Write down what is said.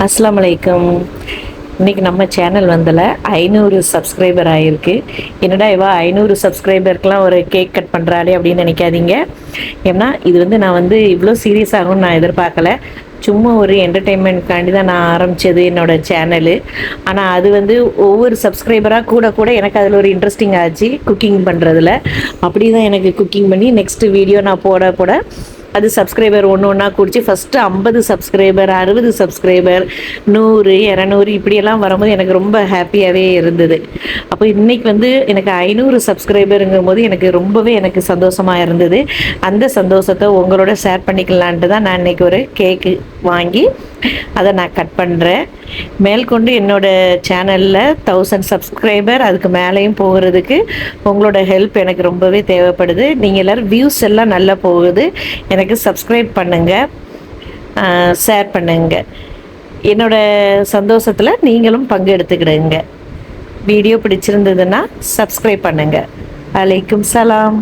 அஸ்ஸலாமு அலைக்கும். இன்றைக்கி நம்ம சேனல் வந்தல 500 சப்ஸ்கிரைபர் ஆகிருக்கு. என்னடா இவா 500 சப்ஸ்கிரைபருக்கெலாம் ஒரு கேக் கட் பண்ணுறாளே அப்படின்னு நினைக்காதீங்க. ஏன்னா இது வந்து நான் வந்து இவ்வளோ சீரியஸ் ஆகும்னு நான் எதிர்பார்க்கல. சும்மா ஒரு என்டர்டெயின்மெண்ட்காண்டி தான் நான் ஆரம்பித்தது என்னோடய சேனலு. ஆனால் அது வந்து ஒவ்வொரு சப்ஸ்கிரைபராக கூட கூட எனக்கு அதில் ஒரு இன்ட்ரெஸ்டிங் ஆச்சு குக்கிங் பண்ணுறதுல. அப்படி தான் எனக்கு குக்கிங் பண்ணி நெக்ஸ்ட்டு வீடியோ நான் போட போட அது சப்ஸ்கிரைபர் ஒன்று ஒன்றா குடிச்சு ஃபஸ்ட்டு 50 சப்ஸ்கிரைபர், 60 சப்ஸ்கிரைபர், 100, 200 இப்படியெல்லாம் வரும்போது எனக்கு ரொம்ப ஹாப்பியாகவே இருந்தது. அப்போ இன்றைக்கி வந்து எனக்கு 500 சப்ஸ்கிரைபருங்கும் போது எனக்கு சந்தோஷமாக இருந்தது. அந்த சந்தோஷத்தை உங்களோட ஷேர் பண்ணிக்கலான்ட்டு தான் நான் இன்றைக்கி ஒரு கேக்கு வாங்கி அதை நான் கட் பண்ணுறேன். மேற்கொண்டு என்னோடய சேனலில் 1000 சப்ஸ்கிரைபர் அதுக்கு மேலேயும் போகிறதுக்கு உங்களோட ஹெல்ப் எனக்கு ரொம்பவே தேவைப்படுது. நீங்கள் எல்லோரும் வியூஸ் எல்லாம் நல்லா போகுது. எனக்கு சப்ஸ்கிரைப் பண்ணுங்கள், ஷேர் பண்ணுங்கள். என்னோடய சந்தோஷத்தில் நீங்களும் பங்கு எடுத்துக்கிடுங்க. வீடியோ பிடிச்சிருந்ததுன்னா சப்ஸ்கிரைப் பண்ணுங்கள். அலைக்கும் சலாம்.